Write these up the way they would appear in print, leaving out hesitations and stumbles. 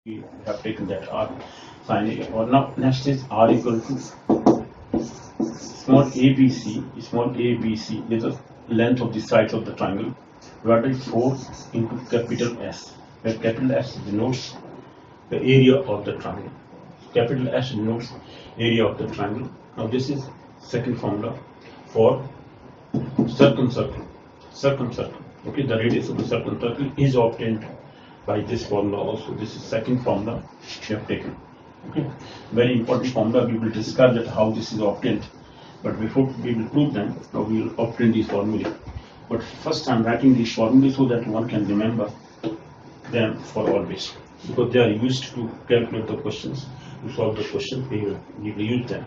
we have taken that R sin A. Or now next is R equal to small ABC is the length of the sides of the triangle divided by 4 into capital S, where capital S denotes the area of the triangle. Capital S denotes area of the triangle. Now this is second formula for circum. Okay, the radius of the circumcircle is obtained by this formula also. This is second formula we have taken. Okay, very important formula. We will discuss that how this is obtained, but before we will prove them, how we will obtain these formulae. But first I am writing these formulae so that one can remember them for always, because they are used to calculate the questions, to solve the questions. We will use them.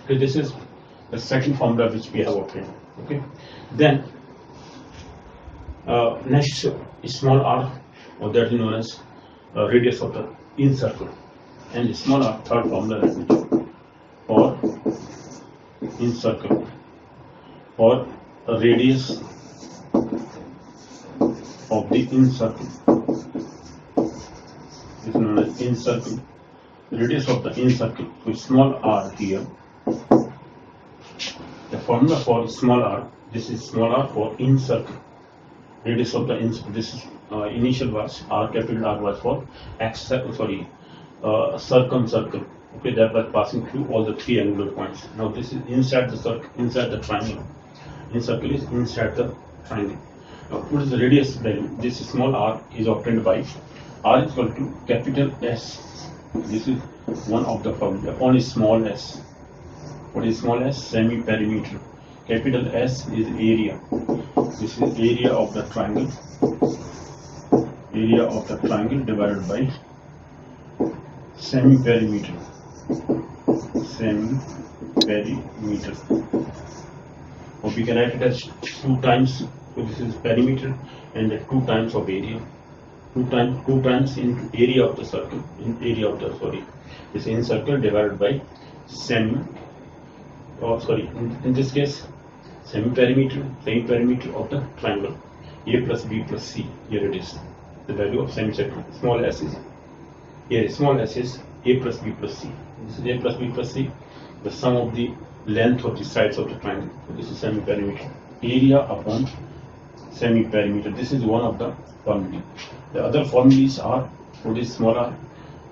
Okay, this is the second formula which we have obtained. Okay, then next small r, or that is known as radius of the incircle, and small r, third formula for incircle, or radius of the incircle is known as incircle. Radius of the incircle, so small r here. The formula for small r, this is small r for incircle. Radius of the incircle, this is initial was r, capital R was for circumcircle. Okay, that was passing through all the three angular points. Now this is inside the circle, inside the triangle. Incircle is inside the triangle. Now what is the radius value? This small r is obtained by r is equal to capital S. This is one of the formula upon small s. What is small s? Semi-perimeter. Capital S is area. This is area of the triangle. Area of the triangle divided by semi-perimeter. Semi-perimeter. Or we can write it as 2 times. So this is perimeter and 2 times of area. 2 times into area of the circle. This incircle divided by in this case semi-perimeter of the triangle. A plus B plus C. Here it is. The value of semicircle. Small s is here. Small s is A plus B plus C. This is A plus B plus C. The sum of the length of the sides of the triangle. So this is semi-perimeter. Area upon semi-perimeter. This is one of the formulae. The other formulas are, what is small r?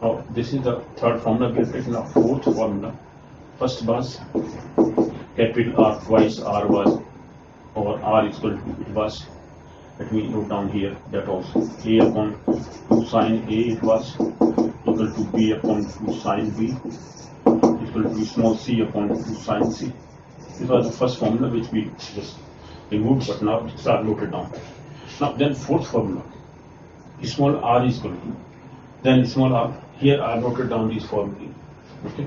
Now this is the third formula. We have taken a fourth formula. First was capital R, twice R was, or R is equal to, it was, let me note down here that also, A upon 2 sin A, it was equal to B upon 2 sin B, equal to small c upon 2 sin C. This was the first formula which we just removed, but now it's noted down. Now then fourth formula, small r is equal to, then small r, here I noted down these formulae. Okay.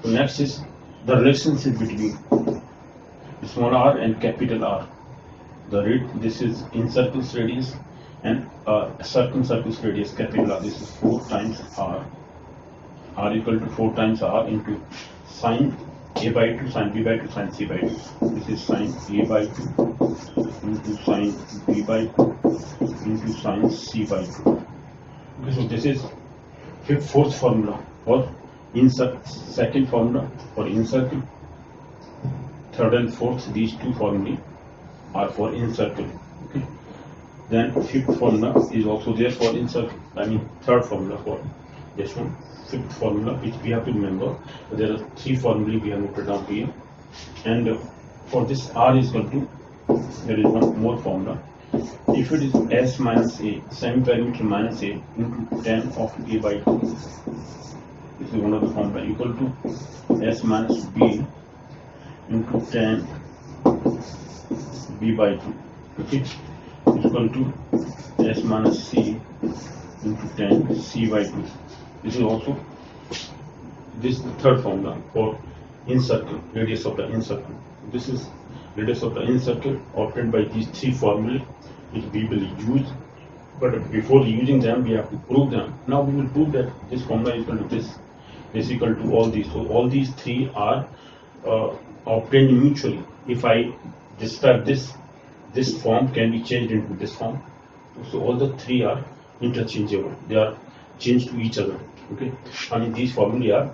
So next is the relationship between small r and capital R. This is incircle's radius and circumcircle's radius, capital R. This is 4 times r. R equal to 4 times r into sin A by 2, sin B by 2, sin C by 2. This is sin A by 2 into sin B by 2 into sin C by 2. Okay, so this is fourth formula for incircle. Second formula for incircle. Third and fourth, these two formulae are for incircle. Okay. Then fifth formula is also there for incircle. I mean third formula for this one. Fifth formula which we have to remember. There are 3 formulae we have noted down here. And for this r is equal to, there is one more formula. If it is s minus a, semi-perimeter minus a into tan of a by 2. This is one of the formula, equal to s minus b into tan b by 2. Okay, is equal to s minus c into tan c by 2. This is also the third formula for incircle, radius of the incircle. This is radius of the incircle obtained by these 3 formulae which we will use. But before using them, we have to prove them. Now we will prove that this formula is equal to this is equal to all these. So all these 3 are obtained mutually. If I describe this form can be changed into this form. So all the 3 are interchangeable. They are change to each other. Okay, I mean these formulae are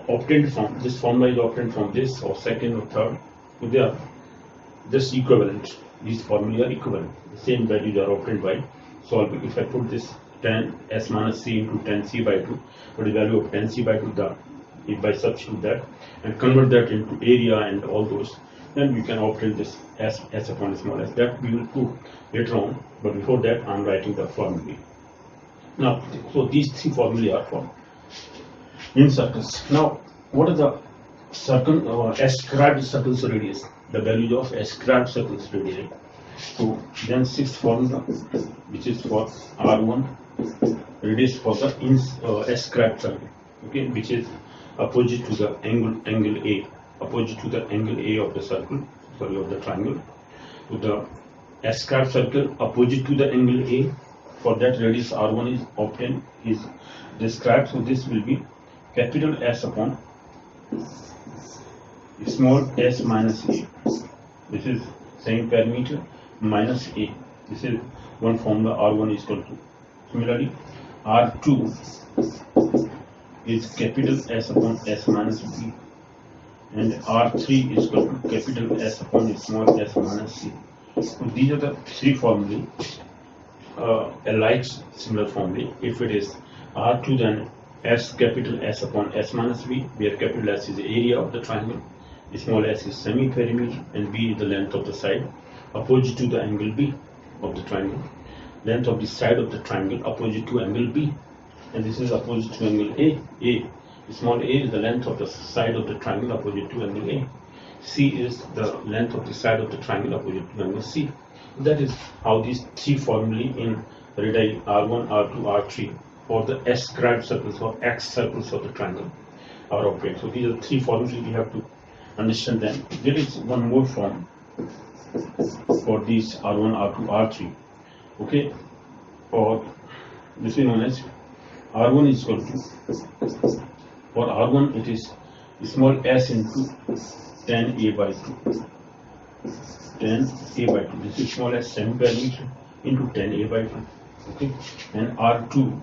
obtained from this formula is obtained from this or second or third. So they are just equivalent. These formulae are equivalent. The same values are obtained by solving. If I put this 10 s minus c into 10 c by 2, what is the value of 10 c by 2? If I substitute that and convert that into area and all those, then we can obtain this s upon small s. That we will prove later on. But before that, I am writing the formulae. Now, so these three formulae are for in circles. Now, what are the ascribed circles radius? The value of ascribed circles radius. So then sixth formula, which is for R1 radius for the ascribed circle, okay, which is opposite to the angle A, opposite to the angle A of the circle, sorry, of the triangle. So the ascribed circle opposite to the angle A, for that radius R1 is obtained, is described. So this will be capital S upon small s minus A. This is same perimeter minus A. This is one formula. R1 is equal to. Similarly, R2 is capital S upon S minus B, and R3 is equal to capital S upon small s minus C. So these are the three formulae, alike similar formulae. If it is R2, then S capital S upon S minus B, where capital S is the area of the triangle, small s is semi-perimeter, and B is the length of the side opposite to the angle B of the triangle. Length of the side of the triangle opposite to angle B, and this is opposite to angle A. Small a is the length of the side of the triangle opposite to angle A. C is the length of the side of the triangle opposite to angle C. That is how these three formulae in radii R1, R2, R3 for the ascribed circles or X circles of the triangle are obtained. So these are three formulae we have to understand them. There is one more form for these R1, R2, R3. Okay, or this is known as R1 is equal to, for R1 it is small s into 10a by 2. 10a by 2. This is small s semi-perimeter into 10a by 2. Okay, and R2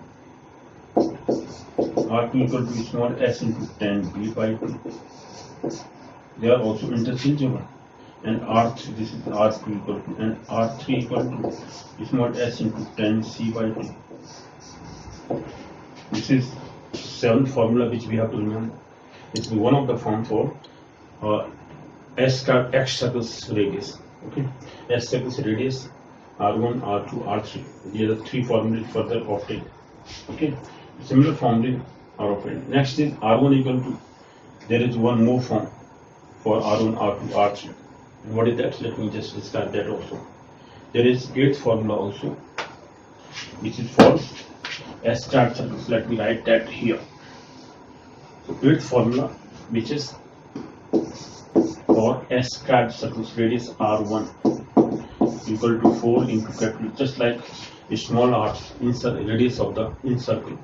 equal to small s into 10b by 2. They are also interchangeable. And R3, this is R2 equal to, and R3 equal to small s into 10c by 2. This is seventh formula which we have to remember. It's one of the form for X circles radius. Okay, S circles radius R1, R2, R3. These are the three formulas further obtained. Okay, similar formulae are obtained. Next is R1 equal to, there is one more form for R1, R2, R3. And what is that? Let me just start that also. There is eighth formula also, which is for ascribed circles. Let me write that here. So eighth formula, which is for ascribed circles radius R1 equal to 4 into capital, just like a small r radius of the incircle.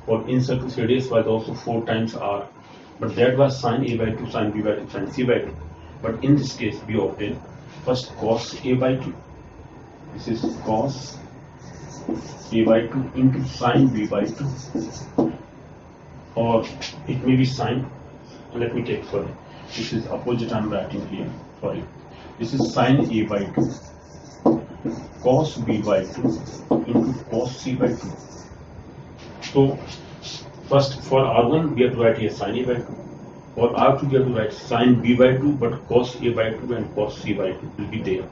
For incircle's radius was also 4 times r, but that was sine a by 2, sine b by 2, sine c by 2. But in this case, we obtain first cos a by 2. This is cos a by 2 into sine b by 2, or it may be sine. Let me take, sorry, this is opposite I am writing here. Sorry, this is sine a by 2 cos b by 2 into cos c by 2. So first for R1 we have to write here sine a by 2. For R2 we have to write sine b by 2, but cos a by 2 and cos c by 2 will be there.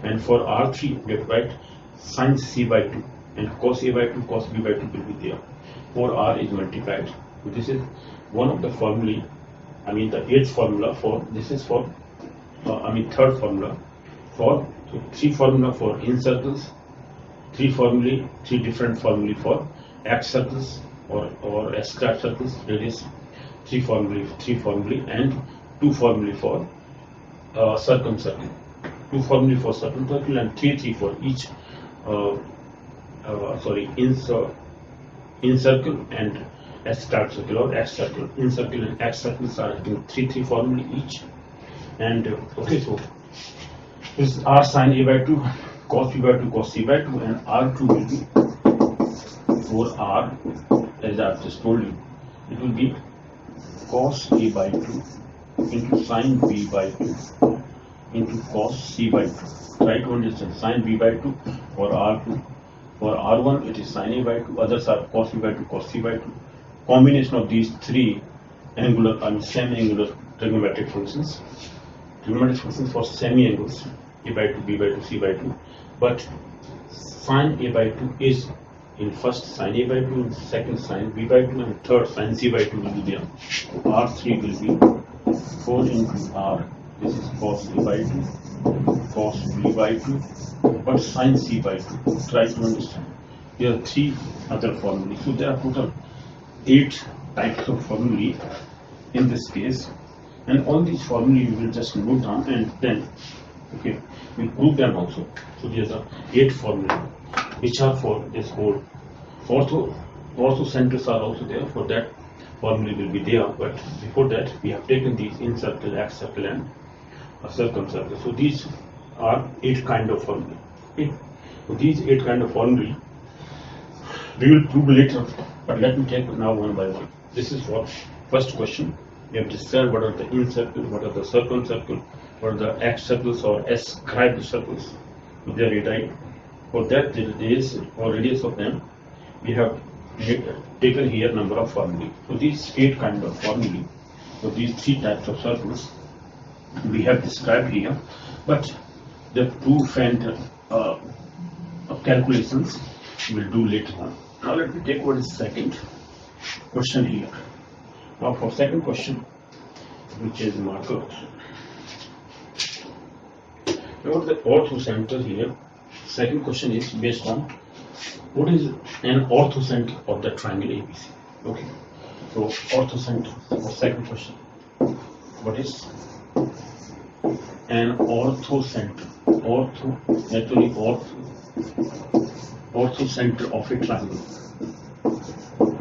And for R3 we have to write sine c by 2 and cos a by 2, cos b by 2 will be there. For R is multiplied. So this is one of the formulae. I mean the eighth formula for this is for third formula for, so three formula for incircles, three different formulae for X circles or ascribed circles radius, three formulae and two formulae for circumcircle, two formulae for circumcircle and three for each incircle and ascribed circle or X circle. Incircle and X circles are having three formulae each. And okay, so this is R sine a by 2, cos b by 2, cos c by 2, and R2 will be for R, as I've just told you, it will be cos A by 2 into sin B by 2 into cos C by 2. Try to understand sin B by 2 for R2. For R1 it is sin A by 2, others are cos B by 2, cos C by 2. Combination of these three angular and semi-angular trigonometric functions. Trigonometric functions for semi-angles, A by 2, B by 2, C by 2. But sin A by 2 is in first sin A by 2, in second sin B by 2, and third sin C by 2 will be there. R3 will be 4 into R. This is cos A by 2, cos B by 2, but sin C by 2. Try to understand. There are three other formulae. So there are total 8 types of formulae in this case, and all these formulae you will just note down and then we'll prove them also. So there are 8 formulae which are for this whole. Ortho centers are also there. For that formula will be there, but before that we have taken these in circle, X circle and a circumcircle. So these are 8 kind of formulae. Okay. So these 8 kind of formulae we will prove later, but let me take now one by one. This is for first question. We have described what are the in circle, what are the circumcircle, what are the X circles or ascribed circles. So they are radius. For that the radius or radius of them, we have taken here number of formulae. So these 8 kind of formulae, so these 3 types of circles we have described here, but the proof and calculations we'll do later on. Now let me take what is second question here. Now for second question, which is marker. Now the orthocenter here. Second question is based on what is an orthocenter of the triangle ABC. Okay. So orthocenter for second question. What is an orthocenter? Orthocenter of a triangle.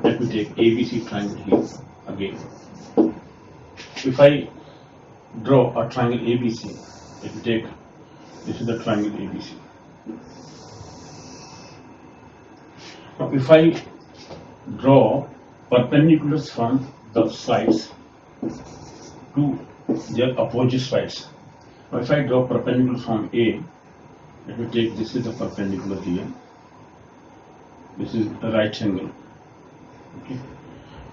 Let me take ABC triangle here again. If I draw a triangle ABC, let me take this is the triangle ABC. Now if I draw perpendiculars from the sides to their opposite sides. Now if I draw perpendicular from A, let me take this is the perpendicular here. This is a right angle. Okay.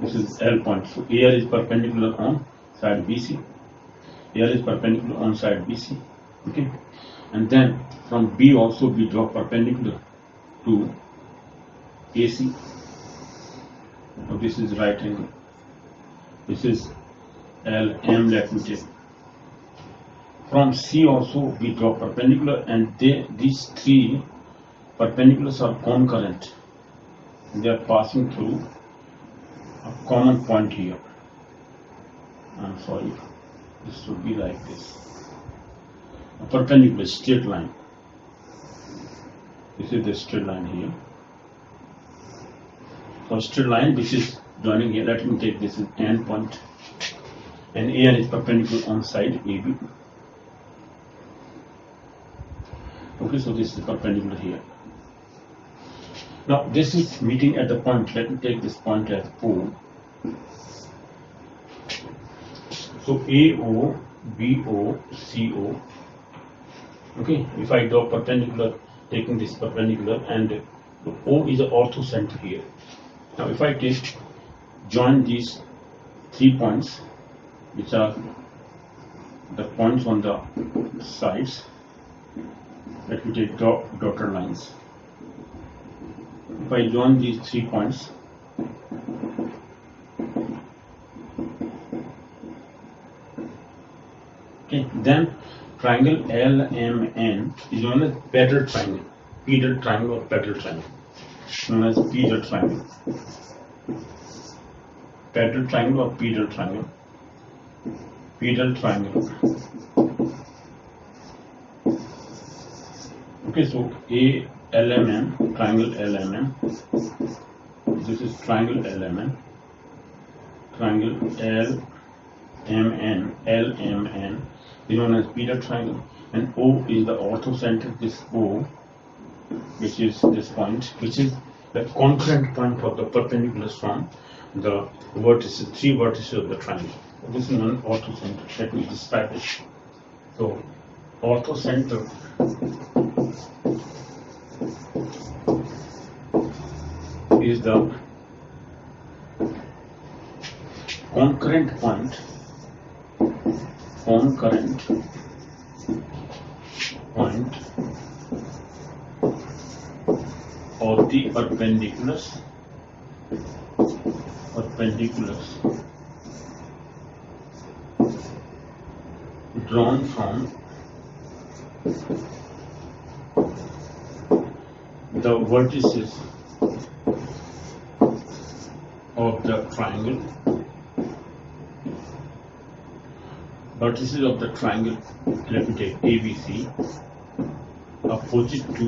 This is L point. So AR is perpendicular on side BC. AR is perpendicular on side BC. Okay. And then from B also we draw perpendicular to AC. Now this is right angle. This is LM, let me take. From C also we draw perpendicular, and these 3 perpendiculars are concurrent. They are passing through a common point here. I'm sorry, this should be like this. A perpendicular straight line. This is the straight line here. So straight line which is joining here. Let me take this is N point, and AN is perpendicular on side AB. Okay, so this is perpendicular here. Now this is meeting at the point. Let me take this point as O. So AO, BO, CO. Okay, if I draw perpendicular, taking this perpendicular, and O is the orthocenter here. Now if I join these 3 points, which are the points on the sides, let me take dotted lines. If I join these 3 points, okay, then triangle LMN is known as pedal triangle, pedal triangle or pedal triangle, known as pedal triangle, pedal triangle or pedal triangle, pedal triangle. Okay, so LMN, triangle LMN. This is triangle LMN, triangle LMN is known as pedal triangle, and O is the orthocenter. This O, which is this point, which is the concurrent point of the perpendiculars from the vertices, three vertices of the triangle. This is known orthocenter. Let me describe it. So, orthocenter is the concurrent point of the perpendiculars drawn from the vertices of the triangle. Vertices of the triangle, let me take ABC, opposite to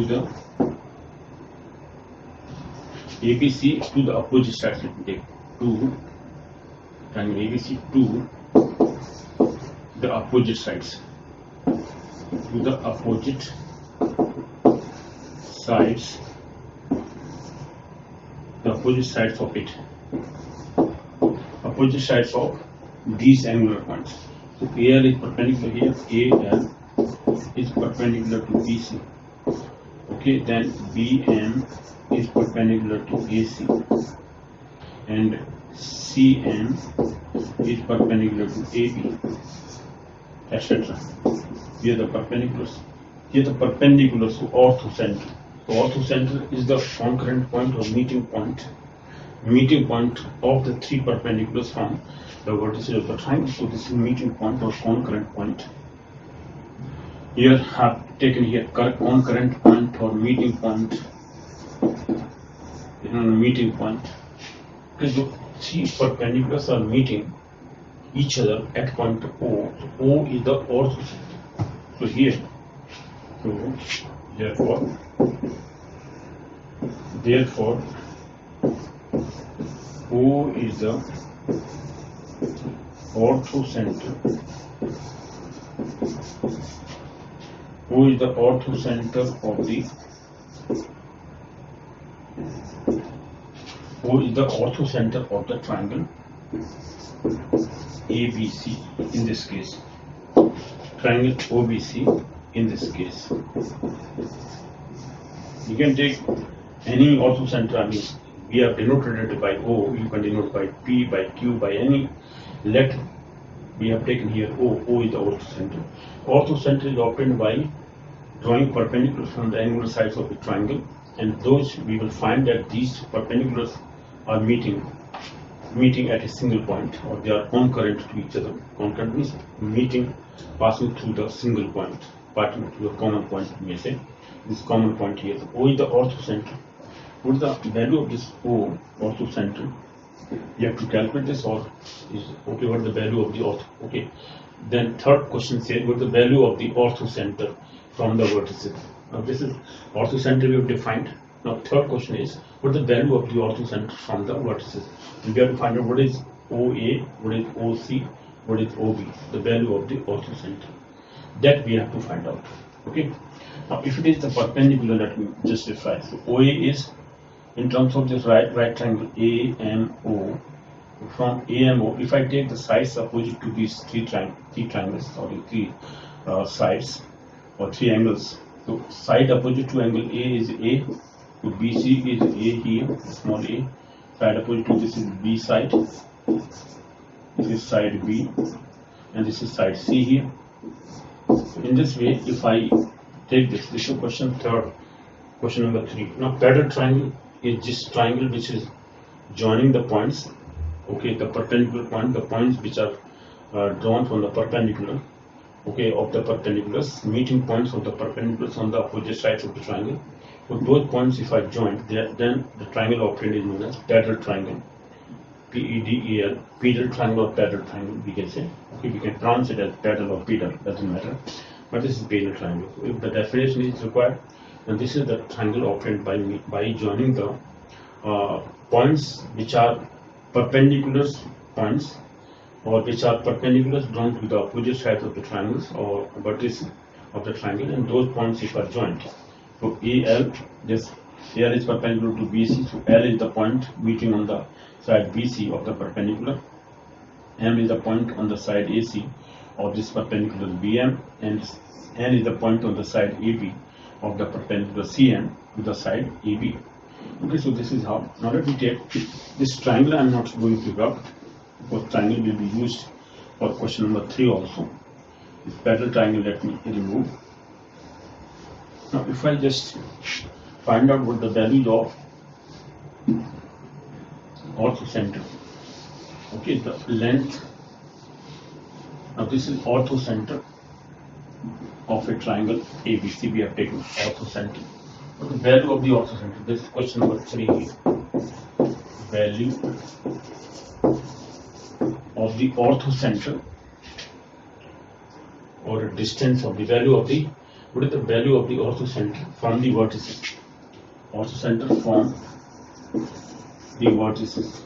the ABC to the opposite sides. Let me take 2 triangle ABC to the opposite sides. To the opposite sides. The opposite sides of it. Opposite sides of these angular points. So AL is perpendicular here. AL is perpendicular to BC. Okay, then BM is perpendicular to AC, and CM is perpendicular to AB, etc. Here the perpendiculars. Here the perpendiculars to orthocenter. So orthocenter is the concurrent point or meeting point of the three perpendiculars from the vertices of the triangle. So this is meeting point or concurrent point. Here have taken here concurrent point or meeting point. Meeting point. Because the three perpendiculars are meeting each other at point O. So O is the orthocenter. So here, therefore, O is the orthocenter. O is the orthocenter of the triangle ABC in this case. Triangle OBC in this case. You can take any orthocenter. I mean, we have denoted it by O. You can denote by P, by Q, by any letter. We have taken here O. O is the orthocenter. Orthocenter is obtained by drawing perpendiculars from the angular sides of the triangle, and those we will find that these perpendiculars are meeting at a single point, or they are concurrent to each other. Concurrent means meeting, passing through the single point, passing through a common point. We may say this common point here. So O is the orthocenter. What is the value of this O orthocenter? You have to calculate this, or is okay? What is the value of the ortho? Okay. Then third question says what is the value of the orthocenter from the vertices. Now this is orthocenter we have defined. Now third question is what is the value of the orthocenter from the vertices. We have to find out what is OA, what is OC, what is OB, the value of the orthocenter. That we have to find out. Okay. Now if it is the perpendicular, let me just define. So OA is in terms of this right triangle AMO. From AMO, if I take the sides opposite to these three sides or three angles. So side opposite to angle A is A, to BC is A here, small a. Side opposite to this is B side. This is side B, and this is side C here. So in this way, if I take this is question number 3. Now parallel triangle is this triangle which is joining the points. Okay, the perpendicular point, the points which are drawn from the perpendicular, okay, of the perpendiculars, meeting points of the perpendiculars on the opposite sides of the triangle. So those points, if I join, then the triangle obtained is known as parallel triangle. PEDEL, pedal triangle or parallel triangle, we can say. Okay, we can pronounce it as parallel or pedal, doesn't matter. But this is parallel triangle. So if the definition is required, then this is the triangle obtained by joining the points which are perpendicular points, or which are perpendiculars drawn to the opposite sides of the triangles or vertices of the triangle, and those points if are joined. So AL, this AL is perpendicular to BC, so L is the point meeting on the side BC of the perpendicular. M is the point on the side AC of this perpendicular BM, and N is the point on the side AB of the perpendicular CN to the side AB. Okay, so this is how. Now let me take this triangle. I am not going to rub because triangle will be used for question number 3 also. This parallel triangle let me remove. Now if I just find out what the values of orthocenter. Okay, the length. Now this is orthocenter of a triangle ABC. We have taken orthocenter. The value of the orthocenter. This is question number 3 here. Value of the orthocenter, or a distance of the value of the, what is the value of the orthocenter from the vertices? Orthocenter from the vertices.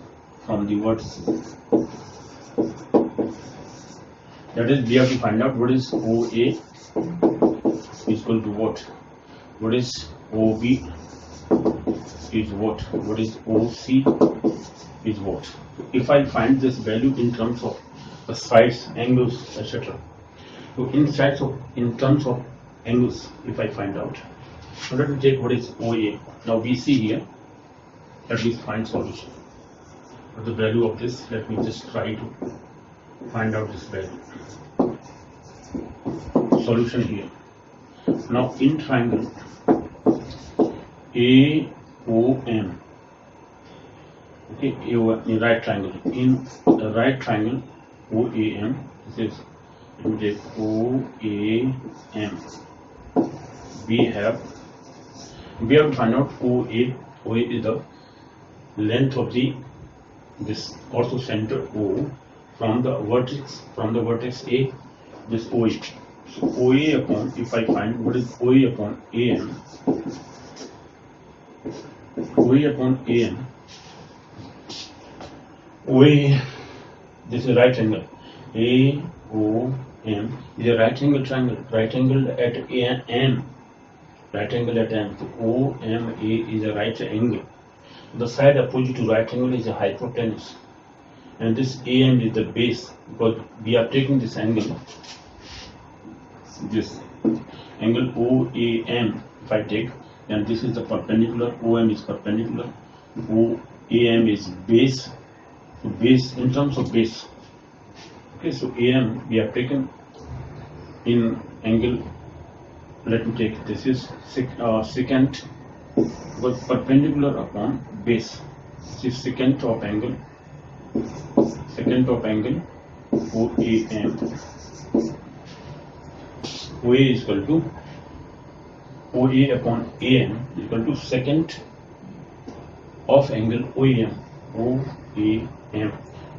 From the vertices. That is, we have to find out what is OA is equal to what? What is OB is what? What is OC is what? If I find this value in terms of the sides, angles, etc. So in terms of angles, if I find out, so let me take what is OA. Now we see here that we find solution. But the value of this, let me just try to find out this value. Solution here. Now in triangle AOM, okay, AOM in right triangle. In the right triangle OAM, this is, let me take OAM. We have to find out OA. OA is the length of this orthocenter O from the vertex A, this OA. So OA upon, if I find what is OA upon AM, OA upon AM, OA, this is right angle, AOM is a right angle triangle, right angle at AM, right angle at M. So OMA is a right angle. The side opposite to right angle is a hypotenuse, and this AM is the base, because we are taking this angle OAM. If I take, then this is the perpendicular, OM is perpendicular, OAM is base. So base, in terms of base, okay, so AM we have taken in angle, let me take, this is secant, but perpendicular upon base. This is secant of angle OAM. OA is equal to OA upon AM is equal to secant of angle OAM.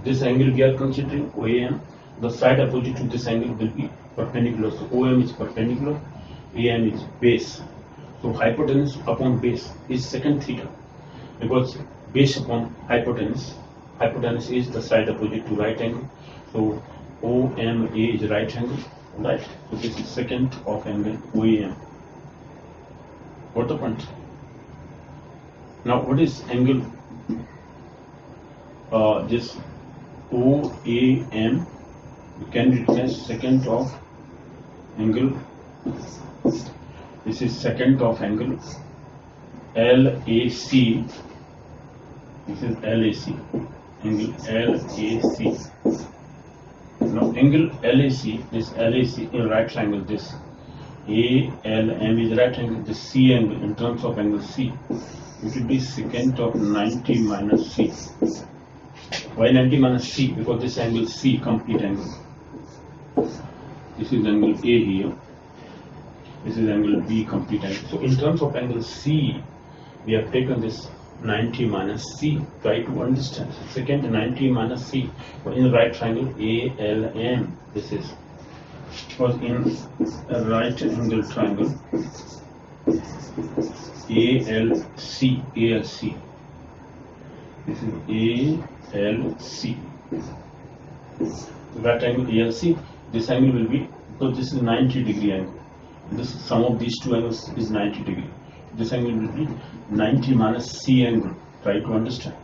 This angle we are considering OAM. The side opposite to this angle will be perpendicular. So OM is perpendicular, AM is base. So hypotenuse upon base is secant theta, because base upon hypotenuse is the side opposite to right angle. So OMA is right angle, right? So this is secant of angle OAM. What the point? Now what is angle? This OAM can be written as secant of angle. This is secant of angle LAC. This is LAC, angle LAC. Now angle LAC, this LAC in right triangle, this ALM is right angle, this C angle in terms of angle C, it will be secant of 90 minus C. Why 90 minus C? Because this angle C, complete angle. This is angle A here. This is angle B, complete angle. So in terms of angle C, we have taken this 90 minus C. Try to understand. Second, 90 minus C. In the right triangle ALM, this is. Because in a right angle triangle ALC. This is ALC. Right angle ALC. This angle will be, because this is 90 degree angle. This sum of these two angles is 90 degree. This angle will be 90 minus C angle. Try to understand.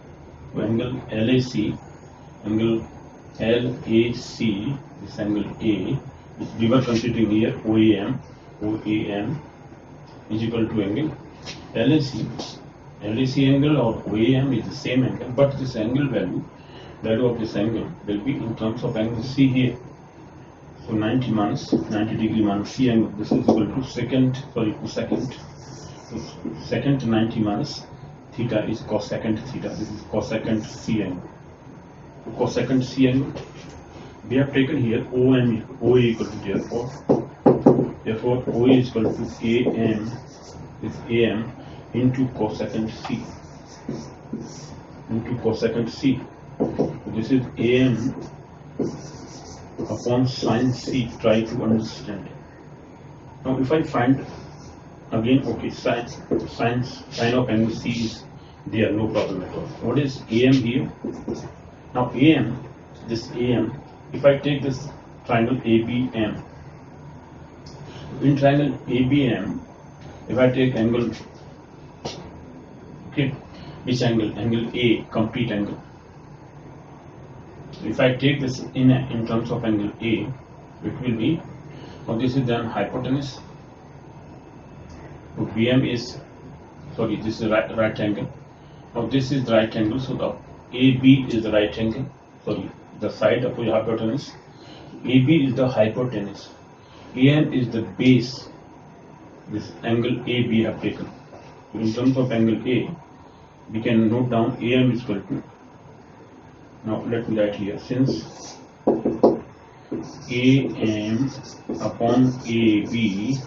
So angle LAC, angle LAC, this angle A, we were considering here OAM is equal to angle LAC. LAC angle or OAM is the same angle, but this angle value of this angle will be in terms of angle C here. So 90 degree minus C angle, this is equal to secant 90 minus theta is cosecant theta. This is cosecant C angle. So cosecant C angle, we have taken here OA equal to therefore OA is equal to AM into cosecant C. So this is AM upon sin C. Try to understand. Now if I find again, okay, sin of angle C is there, no problem at all. What is AM here? Now AM, if I take this triangle ABM, in triangle ABM, if I take angle, okay, which angle? Angle A, complete angle. If I take this in terms of angle A, it will be, now this is then hypotenuse. So BM is, sorry, this is right angle. Now this is the right angle, so the AB is the right angle. Sorry, the side of the hypotenuse. AB is the hypotenuse. AM is the base. This angle AB have taken. So in terms of angle A, we can note down AM is equal to. Now let me write here, since AM upon AB,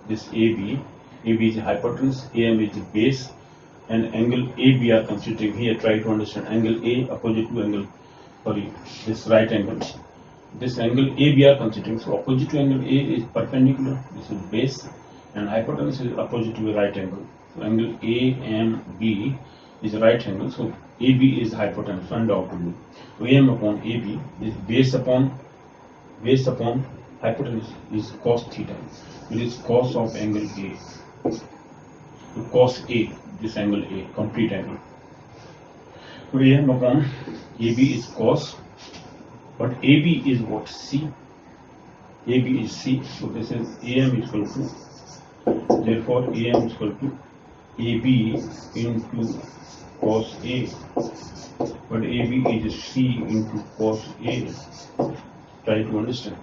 this AB is the hypotenuse, AM is the base, and angle AB are considering here. Try to understand angle A opposite to angle, sorry, this right angle. This angle AB are considering, so opposite to angle A is perpendicular, this is base, and hypotenuse is opposite to a right angle. So angle AMB is a right angle, so AB is hypotenuse undoubtedly. So AM upon AB is base upon hypotenuse is cos theta. It is cos of angle A. So cos A, this angle A, complete angle. So AM upon AB is cos, but AB is what? C. AB is C. So this is AM is equal to, therefore AM is equal to AB into cos A, but AB is C into cos A. Try to understand.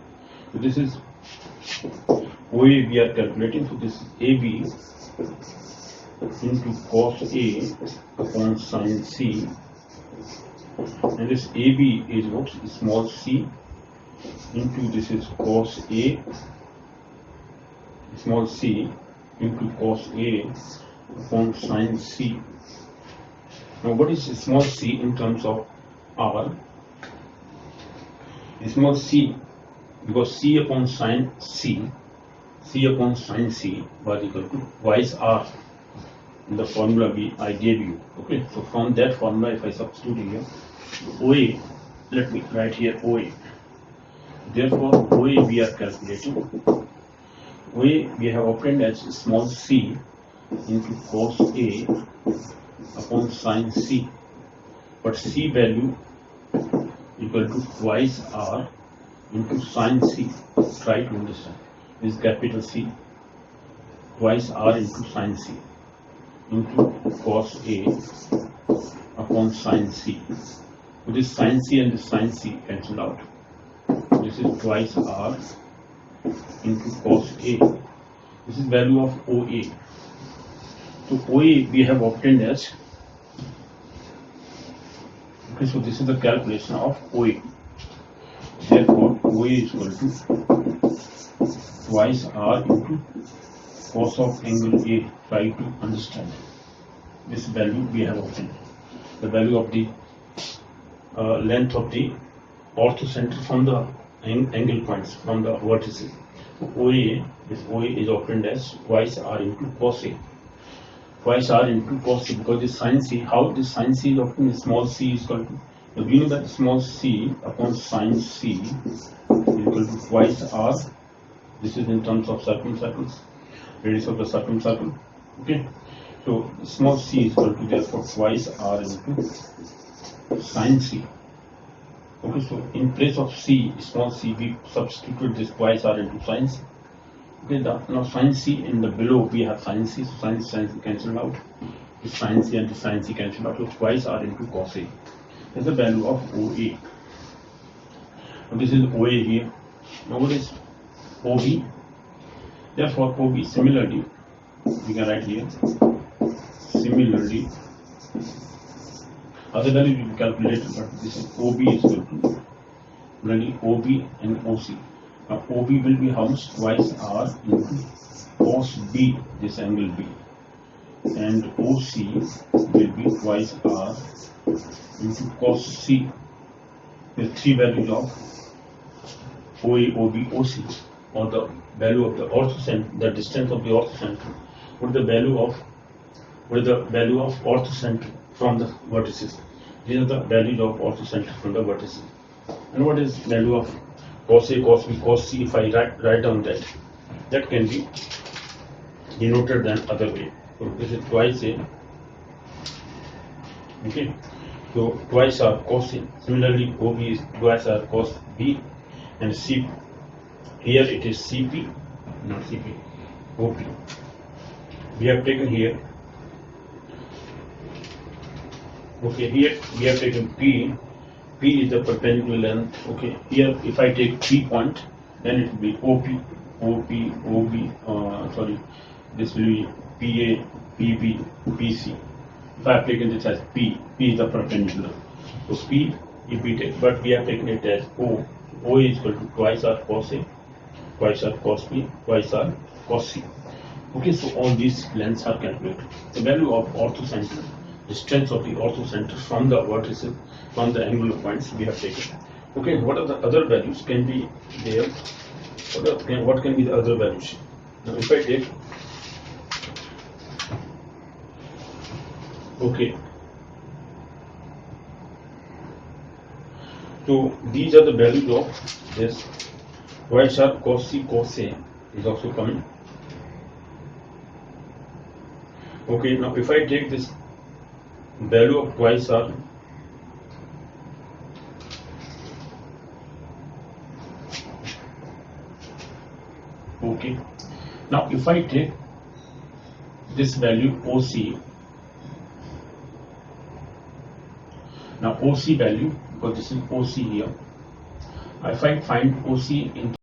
So this is OA we are calculating. So this is AB into cos A upon sin C, and this AB is what? Small c into this is cos A, small c into cos A upon sin C. Now what is small c in terms of R? Small c, because c upon sin C was equal to twice R in the formula I gave you. Okay, so from that formula, if I substitute here OA, let me write here OA. Therefore OA we are calculating. OA we have obtained as small c into cos A upon sin C, but C value equal to twice R into sin C. Try to understand. This is capital C, twice R into sin C into cos A upon sin C. So this sin C and this sin C cancel out. This is twice R into cos A. This is value of OA. So OA we have obtained as, okay, so this is the calculation of OA. Therefore OA is equal to twice R into cos of angle A. Try to understand. This value we have obtained. The value of the length of the orthocenter from the angle points, from the vertices. So OA, this OA is obtained as twice R into cos A. Twice R into cos C, because this sin C, how this sin C is obtained? Small c is equal to, we know that small c upon sin C equal to twice r. This is in terms of circumcircles, radius of the circumcircle. Okay, so small c is equal to therefore twice r into sine c. Okay, so in place of c, small c, we substitute this twice r into sine c. Okay, now sine c in the below we have sine c, so sine c cancel out. This sine c and the sine c cancel out, so twice r into cos a is the value of OA. Now this is OA here. Now what is OB? Therefore OB similarly we can write here. Similarly, other value we calculate, but this is OB is equal to really OB and OC. Now OB will be how much? Twice r into cos B, this angle B, and OC will be twice r into cos C. The three values of OA, OB, OC, or the value of the orthocenter, the distance of the orthocenter, what the value of orthocenter from the vertices. These are the values of orthocenter from the vertices. And what is value of cos A, cos B, cos C? If I write down that can be denoted than other way. So this is twice A. Okay. So twice r cos A. Similarly, OB is twice r cos B, and C. Here it is CP, not CP, OP. We have taken here. Okay, here we have taken P. P is the perpendicular length. Okay, here if I take P point, then it will be OP, OB. This will be PA, PB, PC. If I have taken this as P is the perpendicular. So P, if we take, but we have taken it as O. O is equal to twice r cos A, twice r cos B, twice r cos C. Okay, so all these lengths are calculated. The value of orthocenter, distance of the orthocenter from the vertices, from the angular points we have taken. Okay, what are the other values can be there? What can be the other values? Now if I take, okay, so these are the values of this twice r cos C, cos A is also coming. Okay, now if I take this value of twice r, okay, now if I take this value OC, now OC value, because this is OC here, if I find OC in